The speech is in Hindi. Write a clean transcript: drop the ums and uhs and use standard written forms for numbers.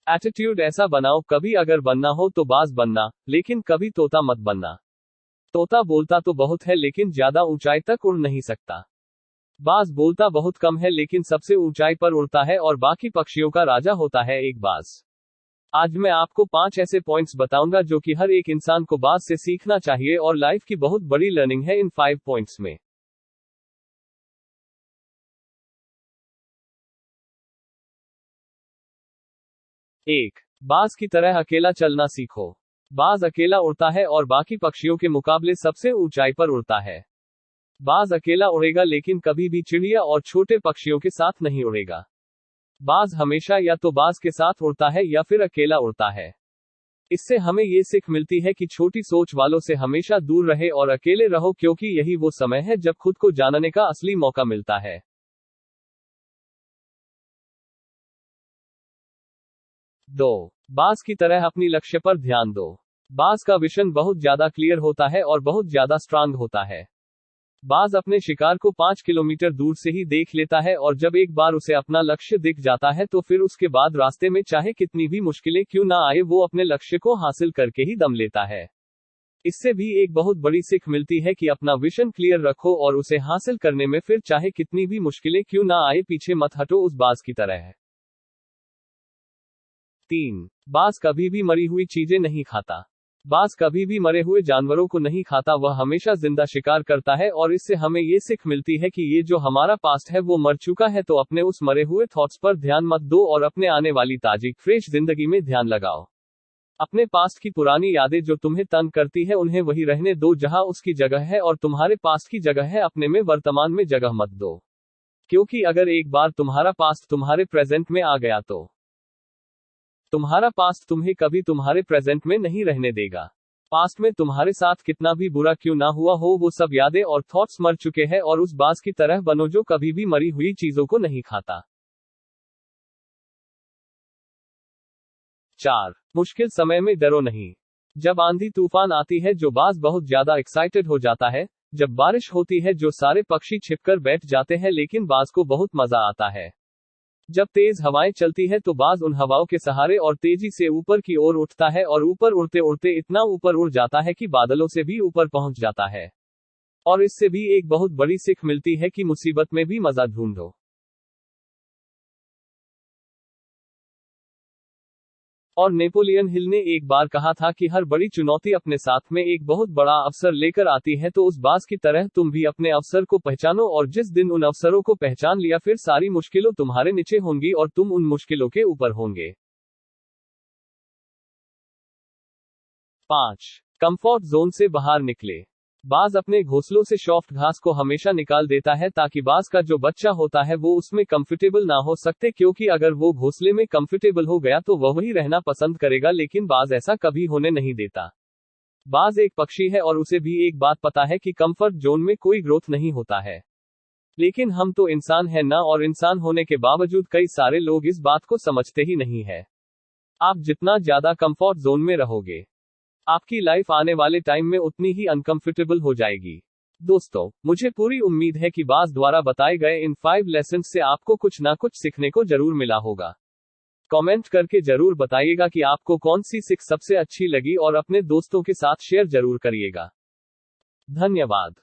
एटीट्यूड ऐसा बनाओ, कभी अगर बनना हो तो बाज बनना, लेकिन कभी तोता मत बनना। तोता बोलता तो बहुत है लेकिन ज्यादा ऊंचाई तक उड़ नहीं सकता। बाज बोलता बहुत कम है लेकिन सबसे ऊंचाई पर उड़ता है और बाकी पक्षियों का राजा होता है एक बाज। आज मैं आपको 5 ऐसे पॉइंट्स बताऊंगा जो कि हर एक इंसान को बाज से सीखना चाहिए और लाइफ की बहुत बड़ी लर्निंग है इन 5 पॉइंट्स में। 1. बाज की तरह अकेला चलना सीखो। बाज अकेला उड़ता है और बाकी पक्षियों के मुकाबले सबसे ऊंचाई पर उड़ता है। बाज अकेला उड़ेगा लेकिन कभी भी चिड़िया और छोटे पक्षियों के साथ नहीं उड़ेगा। बाज हमेशा या तो बाज के साथ उड़ता है या फिर अकेला उड़ता है। इससे हमें ये सीख मिलती है कि छोटी सोच वालों से हमेशा दूर रहे और अकेले रहो, क्योंकि यही वो समय है जब खुद को जानने का असली मौका मिलता है। 2. बाज की तरह अपनी लक्ष्य पर ध्यान दो। बाज का विजन बहुत ज्यादा क्लियर होता है और बहुत ज्यादा स्ट्रांग होता है। बाज अपने शिकार को 5 किलोमीटर दूर से ही देख लेता है और जब एक बार उसे अपना लक्ष्य दिख जाता है तो फिर उसके बाद रास्ते में चाहे कितनी भी मुश्किलें क्यों ना आए, वो अपने लक्ष्य को हासिल करके ही दम लेता है। इससे भी एक बहुत बड़ी सीख मिलती है कि अपना विजन क्लियर रखो और उसे हासिल करने में फिर चाहे कितनी भी मुश्किलें क्यों ना आए, पीछे मत हटो उस बाज की तरह। 3. बाज कभी भी मरी हुई चीजें नहीं खाता। बाज कभी भी मरे हुए जानवरों को नहीं खाता, वह हमेशा जिंदा शिकार करता है और इससे हमें ये सीख मिलती है कि ये जो हमारा पास्ट है वो मर चुका है, तो अपने उस मरे हुए थॉट्स पर ध्यान मत दो और अपने आने वाली ताजी फ्रेश जिंदगी में ध्यान लगाओ। अपने पास्ट की पुरानी यादें जो तुम्हें तंग करती है उन्हें वही रहने दो जहां उसकी जगह है, और तुम्हारे पास्ट की जगह है अपने में वर्तमान में जगह मत दो, क्योंकि अगर एक बार तुम्हारा पास्ट तुम्हारे प्रेजेंट में आ गया तो तुम्हारा पास्ट तुम्हें कभी तुम्हारे प्रेजेंट में नहीं रहने देगा। पास्ट में तुम्हारे साथ कितना भी बुरा क्यों ना हुआ हो, वो सब यादें और थॉट्स मर चुके हैं, और उस बाज की तरह बनो जो कभी भी मरी हुई चीजों को नहीं खाता। 4. मुश्किल समय में डरो नहीं। जब आंधी तूफान आती है जो बाज बहुत ज्यादा एक्साइटेड हो जाता है। जब बारिश होती है जो सारे पक्षी छिपकर बैठ जाते हैं, लेकिन बाज को बहुत मजा आता है। जब तेज हवाएं चलती है तो बाज उन हवाओं के सहारे और तेजी से ऊपर की ओर उठता है और ऊपर उड़ते उड़ते इतना ऊपर उड़ जाता है कि बादलों से भी ऊपर पहुंच जाता है। और इससे भी एक बहुत बड़ी सीख मिलती है कि मुसीबत में भी मजा ढूंढो। और नेपोलियन हिल ने एक बार कहा था कि हर बड़ी चुनौती अपने साथ में एक बहुत बड़ा अवसर लेकर आती है, तो उस बाज की तरह तुम भी अपने अवसर को पहचानो, और जिस दिन उन अवसरों को पहचान लिया फिर सारी मुश्किलों तुम्हारे नीचे होंगी और तुम उन मुश्किलों के ऊपर होंगे। 5. कंफर्ट जोन से बाहर निकले। बाज अपने घोंसलों से सॉफ्ट घास को हमेशा निकाल देता है ताकि बाज का जो बच्चा होता है वो उसमें कंफर्टेबल ना हो सकते, क्योंकि अगर वो घोंसले में कंफर्टेबल हो गया तो वह वही रहना पसंद करेगा, लेकिन बाज ऐसा कभी होने नहीं देता। बाज एक पक्षी है और उसे भी एक बात पता है कि कंफर्ट जोन में कोई ग्रोथ नहीं होता है। लेकिन हम तो इंसान हैं ना, और इंसान होने के बावजूद कई सारे लोग इस बात को समझते ही नहीं है। आप जितना ज्यादा कंफर्ट जोन में रहोगे, आपकी लाइफ आने वाले टाइम में उतनी ही अनकंफर्टेबल हो जाएगी। दोस्तों, मुझे पूरी उम्मीद है कि बाज द्वारा बताए गए इन 5 लेसन से आपको कुछ ना कुछ सीखने को जरूर मिला होगा। कमेंट करके जरूर बताइएगा कि आपको कौन सी सीख सबसे अच्छी लगी और अपने दोस्तों के साथ शेयर जरूर करिएगा। धन्यवाद।